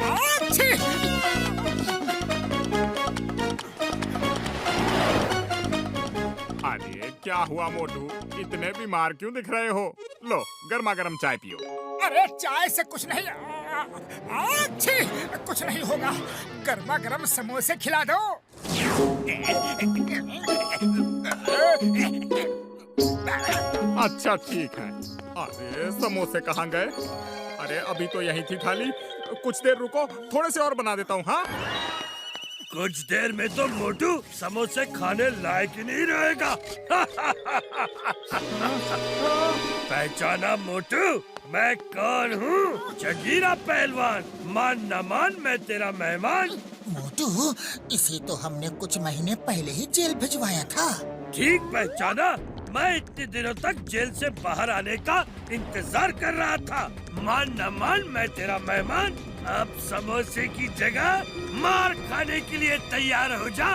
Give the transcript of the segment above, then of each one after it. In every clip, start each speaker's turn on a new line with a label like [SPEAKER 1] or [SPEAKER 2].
[SPEAKER 1] आच्छी!
[SPEAKER 2] अरे क्या हुआ मोटू, इतने बीमार क्यों दिख रहे हो? लो गर्मा गर्म चाय पियो।
[SPEAKER 1] अरे चाय से कुछ नहीं, आच्छी! कुछ नहीं होगा। गर्मा गर्म समोसे खिला दो।
[SPEAKER 2] अच्छा ठीक है। अरे समोसे कहाँ गए? अरे अभी तो यही थी थाली। कुछ देर रुको, थोड़े से और बना देता हूँ। हाँ
[SPEAKER 3] कुछ देर में तो मोटू समोसे खाने लायक ही नहीं रहेगा। पहचाना मोटू, मैं कौन हूँ? जगीरा पहलवान। मान न मान, मैं तेरा मेहमान।
[SPEAKER 4] मोटू, इसे तो हमने कुछ महीने पहले ही जेल भिजवाया था।
[SPEAKER 3] ठीक पहचाना। मैं इतने दिनों तक जेल से बाहर आने का इंतजार कर रहा था। मान न मान, मैं तेरा मेहमान। अब समोसे की जगह मार खाने के लिए तैयार हो जा।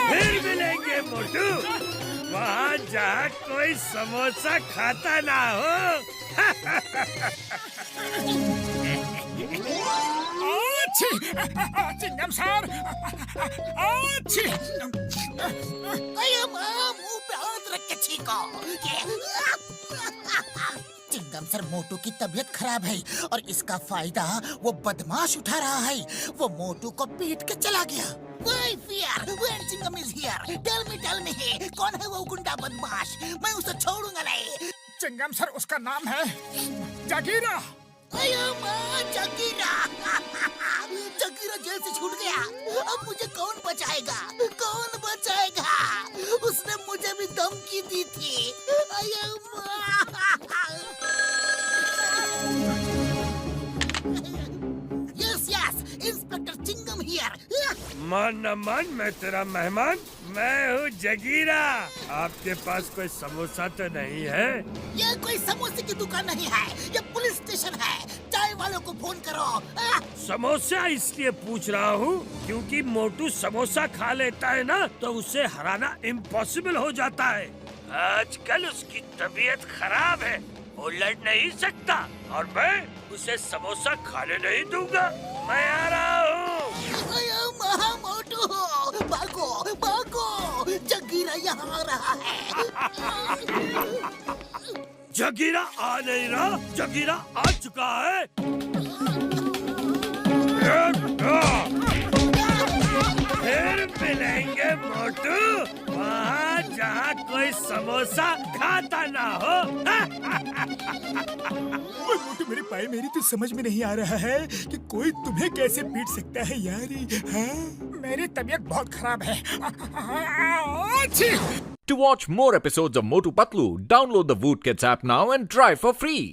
[SPEAKER 3] फिर मिलेंगे मोटू, वहाँ जहाँ कोई समोसा खाता ना हो।
[SPEAKER 1] आच्छी! चिंगम सर, आच्छी!
[SPEAKER 4] मुंह पे हाथ रख के छींको। चिंगम सर, मोटू की तबीयत खराब है और इसका फायदा वो बदमाश उठा रहा है। वो मोटू को पीट के चला गया। Why fear? When Chingam is here? Tell me, कौन है वो गुंडा बदमाश? मैं उसे छोड़ूंगा नहीं।
[SPEAKER 1] चिंगम सर, उसका नाम है जगीरा।
[SPEAKER 4] जगीरा! जगीरा जेल से छूट गया। अब मुझे कौन बचाएगा? कौन बचाएगा? उसने मुझे भी धमकी दी थी। Yes, inspector Chingam here.
[SPEAKER 3] मान न मान, मैं तेरा मेहमान। मैं हूँ जगीरा। आपके पास कोई समोसा तो नहीं है?
[SPEAKER 4] ये कोई समोसे की दुकान नहीं है, ये पुलिस स्टेशन है। चाय वालों को फोन करो।
[SPEAKER 3] समोसा इसलिए पूछ रहा हूँ क्योंकि मोटू समोसा खा लेता है ना, तो उसे हराना इम्पॉसिबल हो जाता है। आजकल उसकी तबीयत खराब है, वो लड़ नहीं सकता और मैं उसे समोसा खाने नहीं दूंगा। मैं आ रहा हूँ।
[SPEAKER 4] मोटू, भागो, जगीरा यहाँ आ रहा है।
[SPEAKER 3] जगीरा आ नहीं रहा, जगीरा आ चुका है। फिर मिलेंगे मोटू, वहाँ जहाँ कोई समोसा खाता ना हो।
[SPEAKER 1] मोटू, मेरे पाए, मेरी तो समझ में नहीं आ रहा है कि कोई तुम्हें कैसे पीट सकता है यार। हाँ? मेरी तबीयत बहुत खराब है। आच्छी!
[SPEAKER 5] To watch more episodes of Motu Patlu, download the Voot Kids app now and try for free.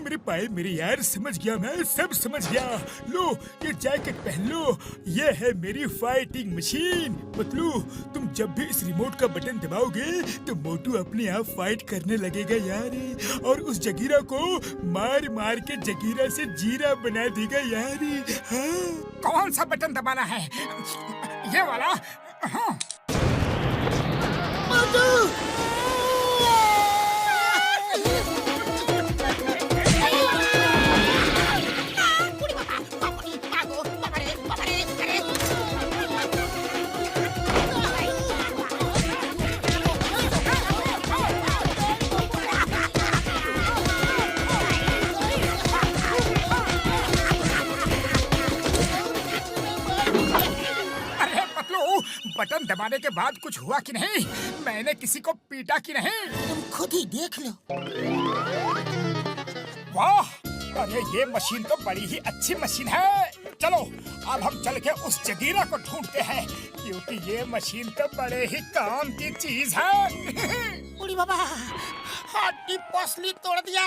[SPEAKER 1] मेरे पाए, मेरे यार, समझ गया, मैं सब समझ गया। लो ये जैकेट पहन लो, ये है मेरी फाइटिंग मशीन। पतलू, तुम जब भी इस रिमोट का बटन दबाओगे तो मोटू अपने आप फाइट करने लगेगा यार, और उस जगीरा को मार मार के जगीरा से जीरा बना देगा यार। हाँ? कौन सा बटन दबाना है? ये वाला? हाँ। बटन दबाने के बाद कुछ हुआ कि नहीं? मैंने किसी को पीटा कि नहीं?
[SPEAKER 4] तुम खुद ही देख लो।
[SPEAKER 1] वाह! अरे ये मशीन तो बड़ी ही अच्छी मशीन है। चलो अब हम चल के उस जगीरा को ढूंढते हैं, क्योंकि ये मशीन तो बड़े ही काम की चीज है।
[SPEAKER 4] बुढ़ी बाबा, हड्डी पसली तोड़ दिया।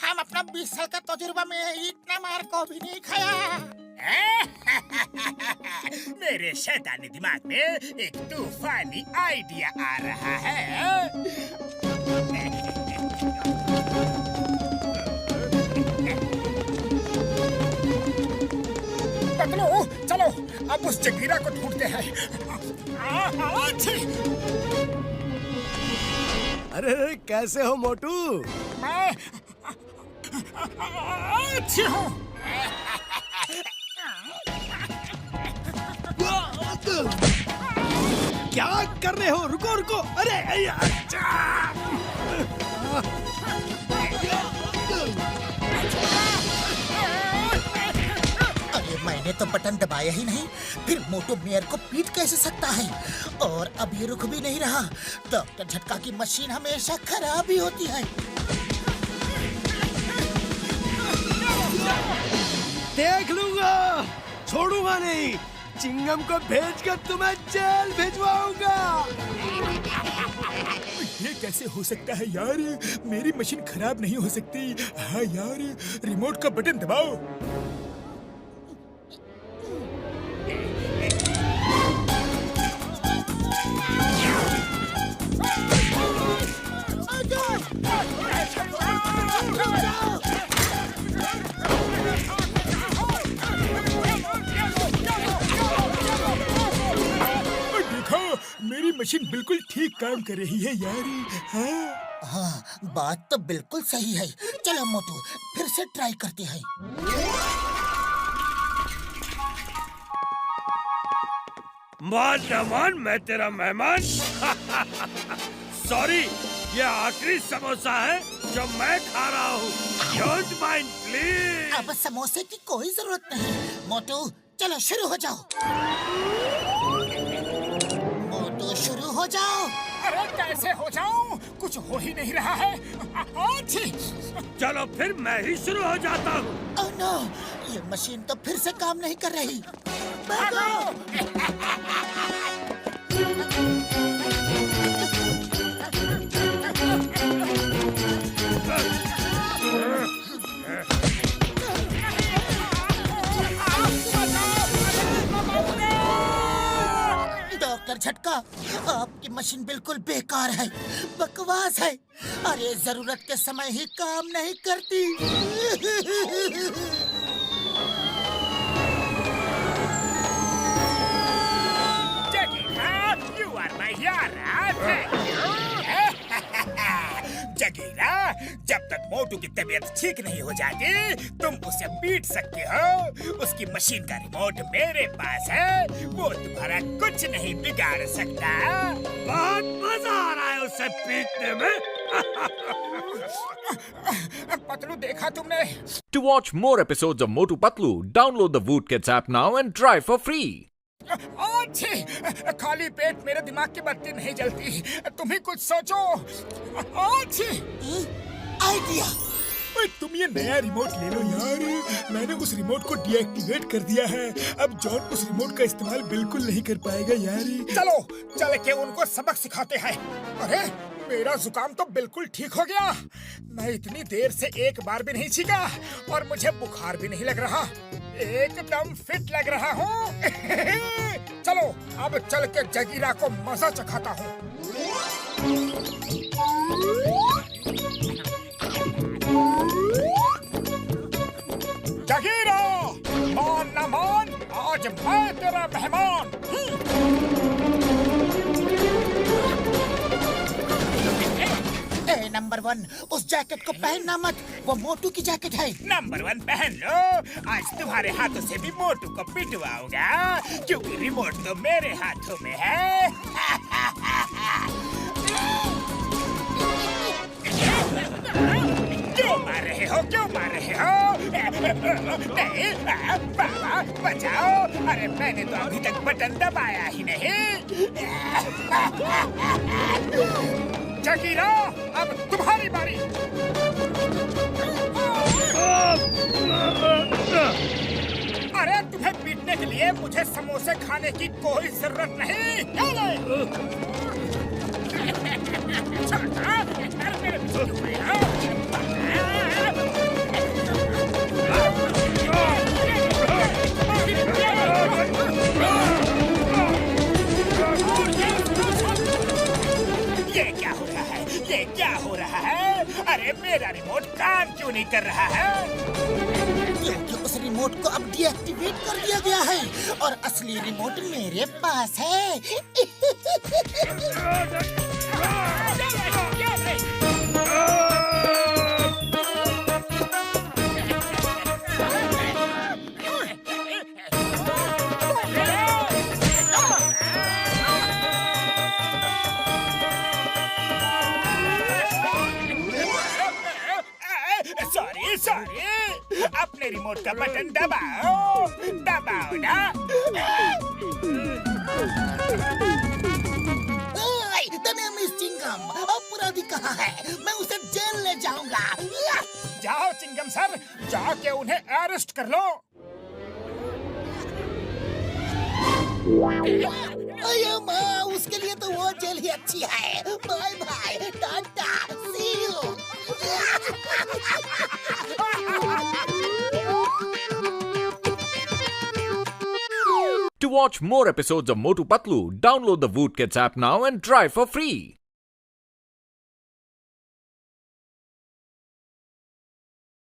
[SPEAKER 4] हम अपना 20 साल का तजुर्बा में इतना मार को भी नहीं खाया।
[SPEAKER 1] मेरे शैतानी दिमाग में एक तूफानी आइडिया आ रहा है। पतलू, चलो अब उस जगीरा को ढूंढते हैं। छी!
[SPEAKER 6] अरे कैसे हो मोटू?
[SPEAKER 1] मैं अच्छी हूँ।
[SPEAKER 6] क्या कर रहे हो? रुको रुको। अरे
[SPEAKER 4] अरे मैंने तो बटन दबाया ही नहीं, फिर मोटू मेयर को पीट कैसे सकता है? और अब ये रुक भी नहीं रहा। डॉक्टर झटका की मशीन हमेशा खराब ही होती है।
[SPEAKER 6] देख लूंगा, छोड़ूंगा नहीं। चिंगम को भेजकर तुम्हें जेल भिजवाऊंगा।
[SPEAKER 1] ये कैसे हो सकता है यार? मेरी मशीन खराब नहीं हो सकती। हाँ यार, रिमोट का बटन दबाओ। मेरी मशीन बिल्कुल ठीक काम कर रही है यार। हाँ
[SPEAKER 4] हाँ, बात तो बिल्कुल सही है। चलो मोटू, फिर से ट्राई करते हैं।
[SPEAKER 3] मान न मान, मैं तेरा मेहमान। सॉरी, ये आखिरी समोसा है जो मैं खा रहा हूँ। Don't mind please.
[SPEAKER 4] अब समोसे की कोई जरूरत नहीं। मोटू चलो शुरू हो जाओ। मोटू शुरू हो जाओ।
[SPEAKER 1] अरे कैसे हो जाऊं? कुछ हो ही नहीं रहा है। छी!
[SPEAKER 3] चलो फिर मैं ही शुरू हो जाता हूँ।
[SPEAKER 4] ओह नो, ये मशीन तो फिर से काम नहीं कर रही। भागो! डॉक्टर झटका, आपकी मशीन बिल्कुल बेकार है, बकवास है। अरे जरूरत के समय ही काम नहीं करती।
[SPEAKER 1] You are my hero. Jagira, जब तक मोटू की तबीयत ठीक नहीं हो जाती, तुम उसे पीट सकते हो। उसकी मशीन का रिमोट मेरे पास है, वो तुम्हारा कुछ नहीं बिगाड़ सकता।
[SPEAKER 3] बहुत मजा आ रहा है उसे पीटने में।
[SPEAKER 1] पतलू, देखा तुमने?
[SPEAKER 5] To watch more episodes of Motu Patlu, download the Voot Kids app now and try for free.
[SPEAKER 1] अच्छी! खाली पेट मेरे दिमाग की बत्ती नहीं जलती। तुम ही कुछ सोचो। अच्छी!
[SPEAKER 4] आइडिया।
[SPEAKER 1] तुम ये नया रिमोट ले लो यार। मैंने उस रिमोट को डीएक्टिवेट कर दिया है। अब जॉन उस रिमोट का इस्तेमाल बिल्कुल नहीं कर पाएगा यार। चलो चल के उनको सबक सिखाते हैं। अरे मेरा जुकाम तो बिल्कुल ठीक हो गया। मैं इतनी देर से एक बार भी नहीं छींका और मुझे बुखार भी नहीं लग रहा। एकदम फिट लग रहा हूँ। चलो अब चल के जगीरा को मजा चखाता हूँ। जगीरा, मान न मान, आज मैं तेरा मेहमान।
[SPEAKER 4] नंबर 1, उस जैकेट को पहनना मत, वो मोटू की जैकेट है।
[SPEAKER 1] नंबर 1 पहन लो। आज तुम्हारे हाथों से भी मोटू को पिटवाऊंगा, क्योंकि रिमोट तो मेरे हाथों में है। क्यों मार रहे हो? क्यों मार रहे हो? नहीं, बाबा बचाओ। अरे मैंने तो अभी तक बटन दबाया ही नहीं। जगीरा, अब तुम्हारी बारी। अरे तुम्हें पीटने के लिए मुझे समोसे खाने की कोई जरूरत नहीं। ये क्या हो रहा है? ये क्या हो रहा है? अरे मेरा रिमोट काम क्यों नहीं कर रहा है?
[SPEAKER 4] क्योंकि उस रिमोट रिमोट को अब डीएक्टिवेट कर दिया गया है और असली रिमोट मेरे पास है।
[SPEAKER 1] सॉरी अपने रिमोट का बटन दबाओ दबाओ ना।
[SPEAKER 4] The name is Chingam. अपराधी कहाँ है? मैं उसे जेल ले जाऊंगा।
[SPEAKER 1] जाओ चिंगम सर, जाके उन्हें अरेस्ट कर लो।
[SPEAKER 4] अरे माँ, उसके लिए तो वो जेल ही अच्छी है। Bye bye, tata, see you.
[SPEAKER 5] To watch more episodes of Motu Patlu, download the Voot Kids app now and try for free.